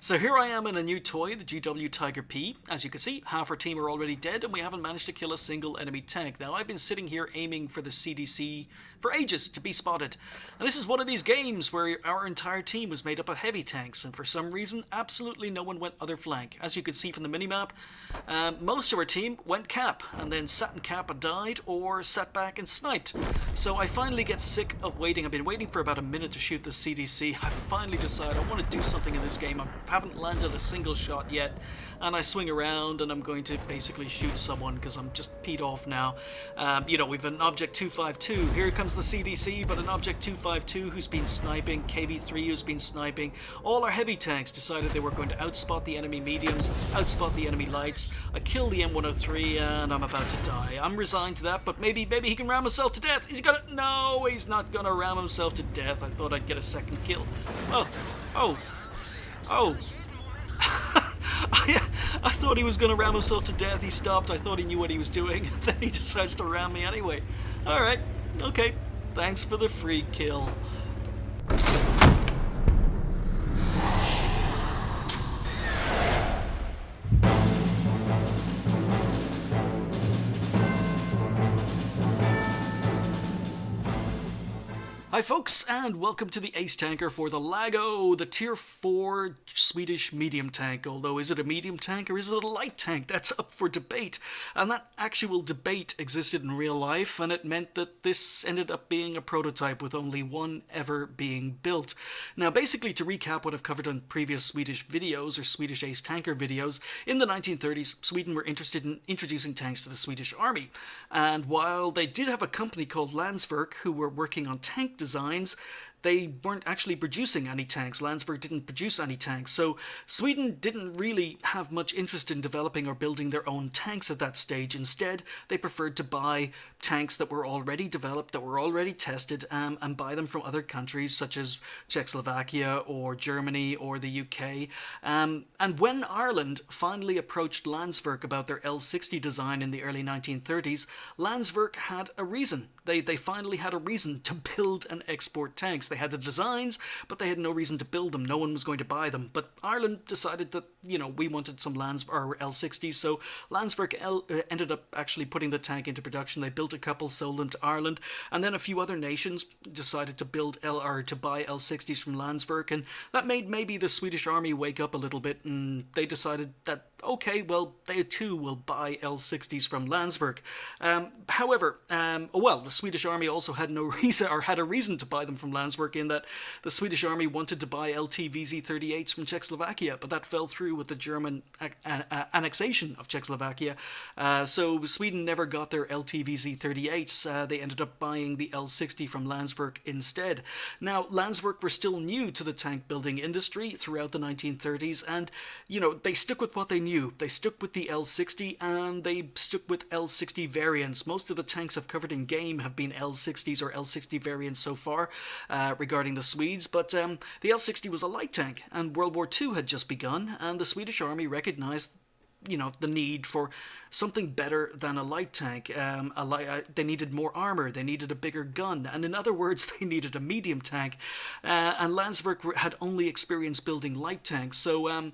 So here I am in a new toy, the GW Tiger P. As you can see, half our team are already dead and we haven't managed to kill a single enemy tank. Now I've been sitting here aiming for the CDC for ages to be spotted. And this is one of these games where our entire team was made up of heavy tanks and for some reason absolutely no one went other flank. As you can see from the minimap, most of our team went cap and then sat in cap and died or sat back and sniped. So I finally get sick of waiting. I've been waiting for about a minute to shoot the CDC. I finally decide I want to do something in this game. I haven't landed a single shot yet, and I swing around and I'm going to basically shoot someone because I'm just peed off now. We've an Object 252. Here comes the CDC, but an Object 252 who's been sniping, KV3 who's been sniping. All our heavy tanks decided they were going to outspot the enemy mediums, outspot the enemy lights. I kill the M103 and I'm about to die. I'm resigned to that, but maybe he can ram himself to death. Is he gonna? No, he's not gonna ram himself to death. I thought I'd get a second kill. Oh. I thought he was going to ram himself to death. He stopped. I thought he knew what he was doing. Then he decides to ram me anyway. Alright, okay. Thanks for the free kill. Hi folks, and welcome to the Ace Tanker for the Lago, the Tier 4 Swedish medium tank. Although, is it a medium tank or is it a light tank? That's up for debate. And that actual debate existed in real life, and it meant that this ended up being a prototype with only one ever being built. Now, basically, to recap what I've covered on previous Swedish videos, or Swedish Ace Tanker videos, in the 1930s, Sweden were interested in introducing tanks to the Swedish army. And while they did have a company called Landsverk who were working on tank designs, they weren't actually producing any tanks. Landsberg didn't produce any tanks, so Sweden didn't really have much interest in developing or building their own tanks at that stage. Instead, they preferred to buy tanks that were already developed, that were already tested, and buy them from other countries such as Czechoslovakia or Germany or the UK. And when Ireland finally approached Landsverk about their L60 design in the early 1930s, Landsverk had a reason. They finally had a reason to build and export tanks. They had the designs, but they had no reason to build them. No one was going to buy them. But Ireland decided that, we wanted some L60s, so Landsverk ended up actually putting the tank into production. They built a couple, sold them to Ireland, and then a few other nations decided to to buy L60s from Landsverk, and that made maybe the Swedish army wake up a little bit, and they decided that, okay, well, they too will buy L60s from Landsverk. However, the Swedish army also had no reason, or had a reason to buy them from Landsverk, in that the Swedish army wanted to buy LTVZ-38s from Czechoslovakia, but that fell through with the German annexation of Czechoslovakia. So Sweden never got their LTVZ-38s. They ended up buying the L60 from Landsverk instead. Now, Landsverk were still new to the tank building industry throughout the 1930s, and, they stuck with what they knew. They stuck with the L60, and they stuck with L60 variants. Most of the tanks I've covered in game have been L60s or L60 variants so far regarding the Swedes, but the L60 was a light tank, and World War II had just begun, and the Swedish army recognized the need for something better than a light tank. They needed more armor, they needed a bigger gun, and in other words, they needed a medium tank. And Landsverk had only experience building light tanks, so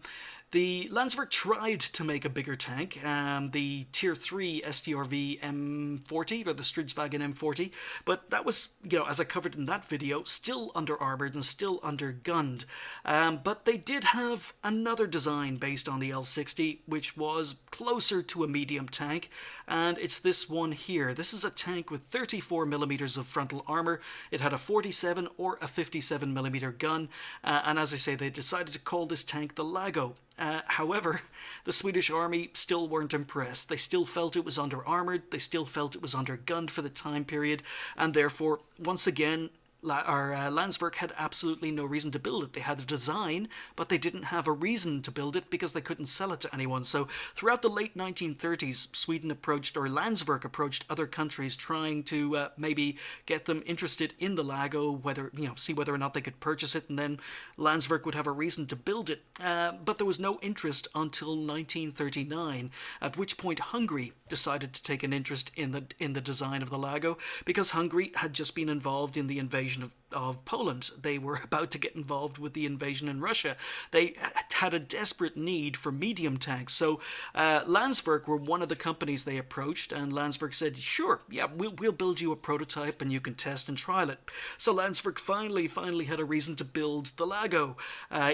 the Landsverk tried to make a bigger tank, the Tier 3 STRV M40, or the Stridsvagn M40, but that was, as I covered in that video, still under-armored and still under-gunned. But they did have another design based on the L60, which was closer to a medium tank, and it's this one here. This is a tank with 34mm of frontal armor. It had a 47 or a 57mm gun, and as I say, they decided to call this tank the Lago. However, the Swedish army still weren't impressed. They still felt it was under-armoured, they still felt it was under-gunned for the time period, and therefore, once again, Landsverk had absolutely no reason to build it. They had a design, but they didn't have a reason to build it because they couldn't sell it to anyone. So throughout the late 1930s, Landsverk approached other countries trying to maybe get them interested in the Lago, see whether or not they could purchase it, and then Landsverk would have a reason to build it. But there was no interest until 1939, at which point Hungary decided to take an interest in the design of the Lago, because Hungary had just been involved in the invasion of of Poland. They were about to get involved with the invasion in Russia. They had a desperate need for medium tanks. So Landsberg were one of the companies they approached, and Landsberg said, sure, yeah, we'll build you a prototype and you can test and trial it. So Landsberg finally had a reason to build the Lago,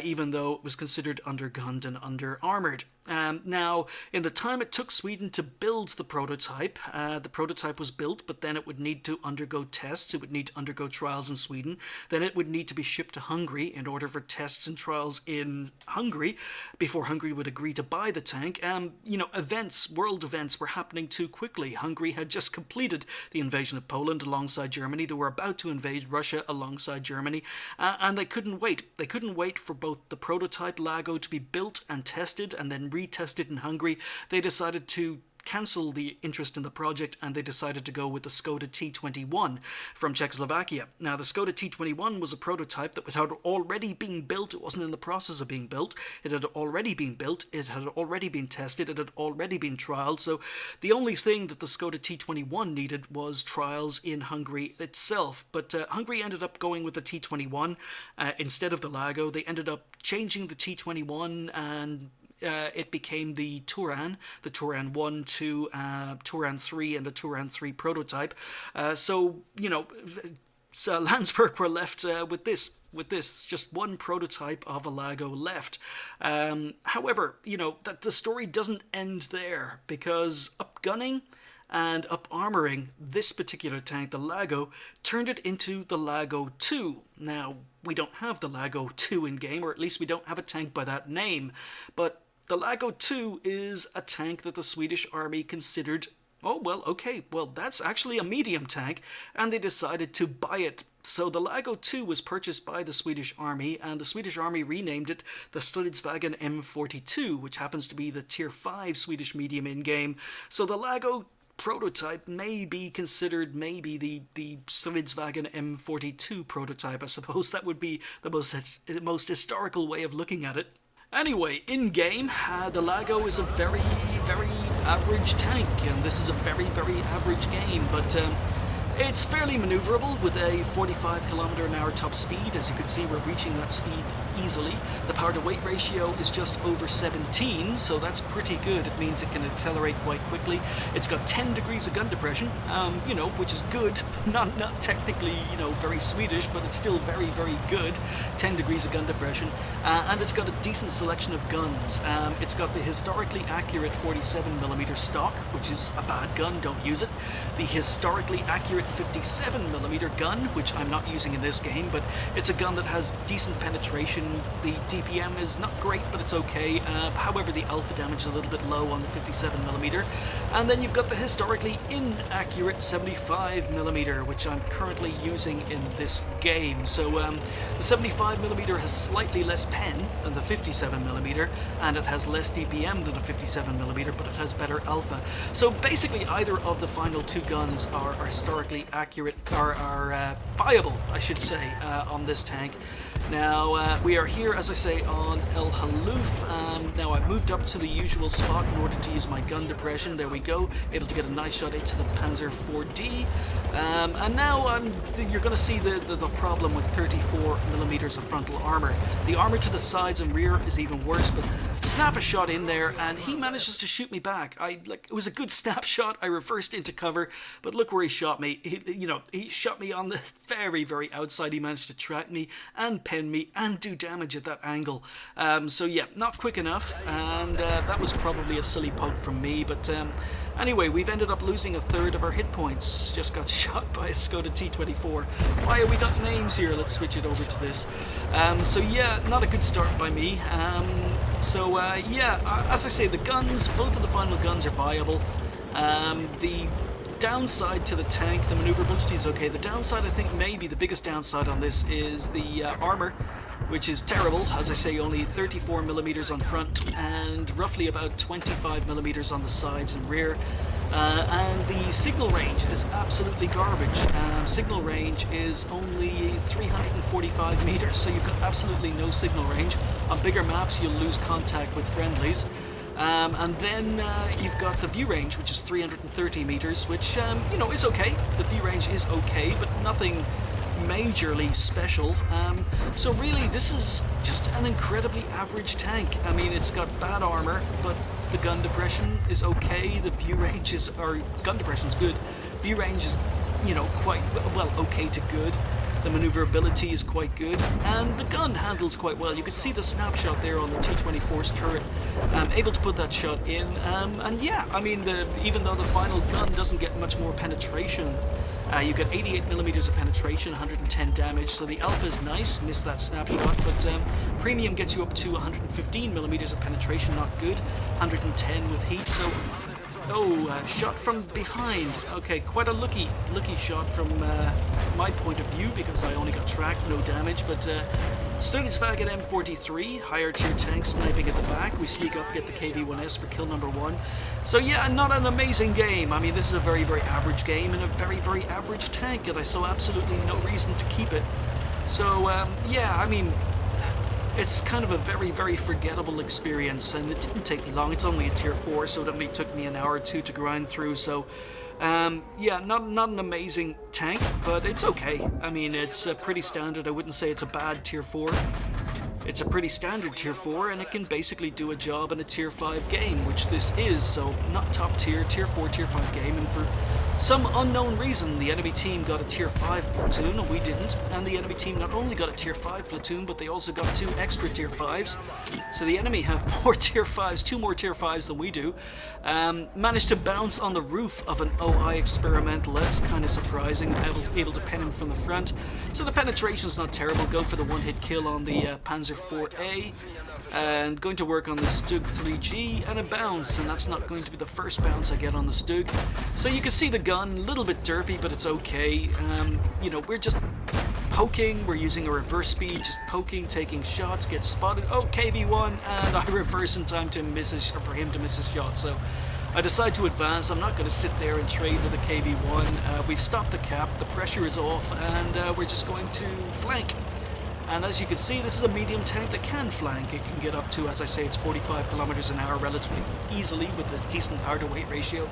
even though it was considered undergunned and under-armoured. Now, in the time it took Sweden to build the prototype was built, but then it would need to undergo tests, it would need to undergo trials in Sweden, then it would need to be shipped to Hungary in order for tests and trials in Hungary before Hungary would agree to buy the tank. World events were happening too quickly. Hungary had just completed the invasion of Poland alongside Germany. They were about to invade Russia alongside Germany, and they couldn't wait. They couldn't wait for both the prototype Lago to be built and tested and then retested in Hungary. They decided to cancel the interest in the project, and they decided to go with the Skoda T21 from Czechoslovakia. Now, the Skoda T21 was a prototype that had already been built. It wasn't in the process of being built. It had already been built. It had already been tested. It had already been trialed. So the only thing that the Skoda T21 needed was trials in Hungary itself. But Hungary ended up going with the T21 instead of the Lago. They ended up changing the T21, and it became the Turan 1, 2, Turan 3, and the Turan 3 prototype. So Landsberg were left with this, just one prototype of a Lago left. However, that the story doesn't end there, because upgunning and up-armoring this particular tank, the Lago, turned it into the Lago 2. Now, we don't have the Lago 2 in-game, or at least we don't have a tank by that name, but the Lago 2 is a tank that the Swedish army considered, that's actually a medium tank, and they decided to buy it. So the Lago 2 was purchased by the Swedish army, and the Swedish army renamed it the Stridsvagn M42, which happens to be the Tier 5 Swedish medium in-game. So the Lago prototype may be considered the Stridsvagn M42 prototype. I suppose that would be the most historical way of looking at it. Anyway, in-game, the Lago is a very, very average tank, and this is a very, very average game, but it's fairly maneuverable with a 45 km/h top speed. As you can see, we're reaching that speed easily. The power-to-weight ratio is just over 17, so that's pretty good. It means it can accelerate quite quickly. It's got 10 degrees of gun depression, which is good. Not technically, very Swedish, but it's still very, very good. 10 degrees of gun depression. And it's got a decent selection of guns. It's got the historically accurate 47mm stock, which is a bad gun, don't use it. The historically accurate 57mm gun, which I'm not using in this game, but it's a gun that has decent penetration. The DPM is not great, but it's okay. However, the alpha damage is a little bit low on the 57mm. And then you've got the historically inaccurate 75mm, which I'm currently using in this game. So the 75mm has slightly less pen than the 57mm, and it has less DPM than the 57mm, but it has better alpha. So basically, either of the final two guns are historically accurate, are viable, I should say, on this tank. Now, we are here, as I say, on El Haluf. Now, I've moved up to the usual spot in order to use my gun depression. There we go, able to get a nice shot into the Panzer 4D. And now you're going to see the problem with 34mm of frontal armor. The armor to the sides and rear is even worse, but snap a shot in there, and he manages to shoot me back. It was a good snapshot. I reversed into cover, but look where he shot me. He shot me on the very, very outside. He managed to track me and pen me and do damage at that angle. So yeah, not quick enough, and that was probably a silly poke from me, but anyway, we've ended up losing a third of our hit points. Just got shot by a Skoda T24. Why have we got names here? Let's switch it over to this. So yeah, not a good start by me. As I say, the guns, both of the final guns are viable. The downside to the tank, the maneuverability is okay. The downside, I think, maybe the biggest downside on this is the armor, which is terrible. As I say, only 34mm on front and roughly about 25mm on the sides and rear. And the signal range is absolutely garbage. Signal range is only 345 meters, so you've got absolutely no signal range. On bigger maps, you'll lose contact with friendlies. And then you've got the view range, which is 330 meters, which, is okay. The view range is okay, but nothing majorly special. So really, this is just an incredibly average tank. I mean, it's got bad armor, but the gun depression is okay. The view range is, or gun depression's good. View range is, you know, quite, well, okay to good. The maneuverability is quite good, and the gun handles quite well. You could see the snapshot there on the T-24's turret, able to put that shot in, and yeah, I mean, even though the final gun doesn't get much more penetration, you get 88mm of penetration, 110 damage, so the alpha is nice, missed that snapshot, but premium gets you up to 115mm of penetration, not good, 110 with heat, so... Oh, shot from behind. Okay, quite a lucky shot from my point of view, because I only got tracked, no damage, but Studinsvag at M43, higher tier tank sniping at the back. We sneak up, get the KV-1S for kill number 1. So yeah, not an amazing game. I mean, this is a very, very average game and a very, very average tank, and I saw absolutely no reason to keep it. So, yeah, I mean... It's kind of a very, very forgettable experience, and it didn't take me long. It's only a tier 4, so it only took me an hour or two to grind through, so yeah, not an amazing tank, but it's okay. I mean, it's pretty standard. I wouldn't say it's a bad tier 4. It's a pretty standard tier 4, and it can basically do a job in a tier 5 game, which this is, so not top tier, tier 4, tier 5 game, and for some unknown reason, the enemy team got a tier 5 platoon, and we didn't, and the enemy team not only got a tier 5 platoon, but they also got 2 extra tier 5s, so the enemy have more tier 5s, 2 more tier 5s than we do. Managed to bounce on the roof of an OI experimental. That's kind of surprising, able to pin him from the front, so the penetration's not terrible. Go for the one-hit kill on the Panzer 4A, and going to work on the Stug 3G, and a bounce, and that's not going to be the first bounce I get on the Stug. So you can see the gun, a little bit derpy, but it's okay. You know, we're just poking, we're using a reverse speed, just poking, taking shots, get spotted, oh, KV-1, and I reverse in time to miss his, for him to miss his shot, so I decide to advance. I'm not going to sit there and trade with a KV-1. We've stopped the cap, the pressure is off, and we're just going to flank. And as you can see, this is a medium tank that can flank. It can get up to, as I say, it's 45 kilometers an hour relatively easily with a decent power to weight ratio.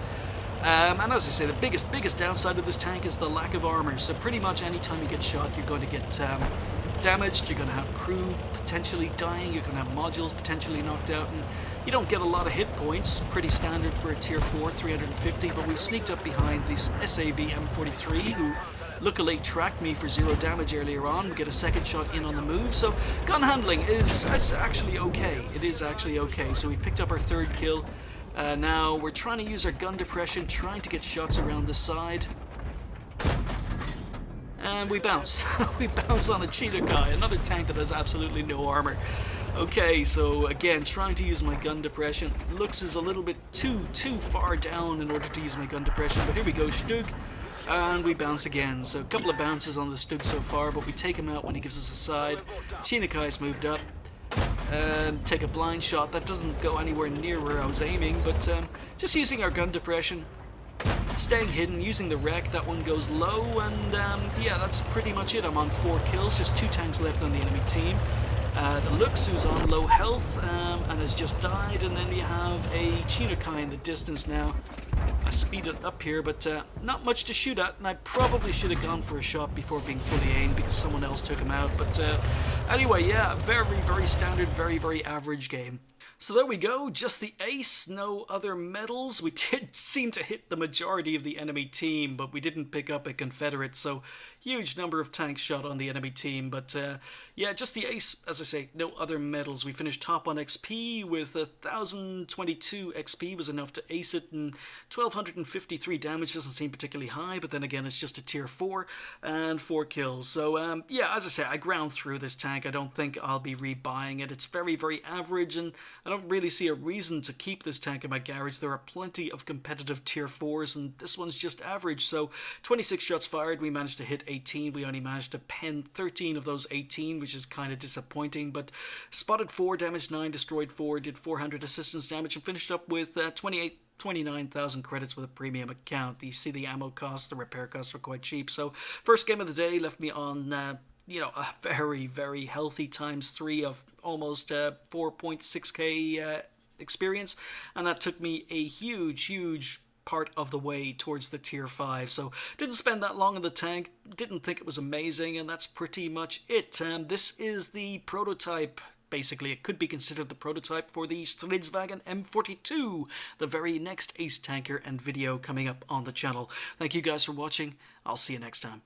And as I say, the biggest downside of this tank is the lack of armor. So pretty much any time you get shot, you're going to get damaged, you're going to have crew potentially dying, you're going to have modules potentially knocked out, and you don't get a lot of hit points. Pretty standard for a tier 4, 350, but we've sneaked up behind this SAV M43, who luckily tracked me for 0 damage earlier on. We get a second shot in on the move, so gun handling is actually okay. It is actually okay. So we picked up our 3rd kill. Now we're trying to use our gun depression, trying to get shots around the side. And we bounce. We bounce on a cheetah guy, another tank that has absolutely no armor. Okay, so again, trying to use my gun depression. Looks is a little bit too far down in order to use my gun depression, but here we go, Stug. And we bounce again, so a couple of bounces on the Stug so far, but we take him out when he gives us a side. Chinakai's moved up, and take a blind shot. That doesn't go anywhere near where I was aiming, but just using our gun depression, staying hidden, using the wreck. That one goes low, and yeah, that's pretty much it. I'm on 4 kills, just 2 tanks left on the enemy team. The Lux, who's on low health and has just died, and then you have a Chinokai in the distance now. I speed it up here, but not much to shoot at, and I probably should have gone for a shot before being fully aimed because someone else took him out. But anyway, yeah, very standard, very average game. So there we go, just the ace, no other medals. We did seem to hit the majority of the enemy team, but we didn't pick up a Confederate, so huge number of tanks shot on the enemy team. But yeah, just the ace, as I say, no other medals. We finished top on XP with 1,022 XP was enough to ace it, and 1,253 damage doesn't seem particularly high, but then again, it's just a tier 4 and 4 kills. So yeah, as I say, I ground through this tank. I don't think I'll be rebuying it. It's very average, and I don't really see a reason to keep this tank in my garage. There are plenty of competitive tier 4s, and this one's just average. So 26 shots fired, we managed to hit 18. We only managed to pen 13 of those 18, which is kind of disappointing, but spotted 4, damaged 9, destroyed 4, did 400 assistance damage, and finished up with 29,000 credits with a premium account. You see the ammo costs, the repair costs were quite cheap. So first game of the day left me on you know, a very healthy ×3 of almost 4.6k experience, and that took me a huge part of the way towards the tier 5, so didn't spend that long in the tank, didn't think it was amazing, and that's pretty much it. This is the prototype. Basically, it could be considered the prototype for the Stridsvagn M42, the very next Ace Tanker and video coming up on the channel. Thank you guys for watching. I'll see you next time.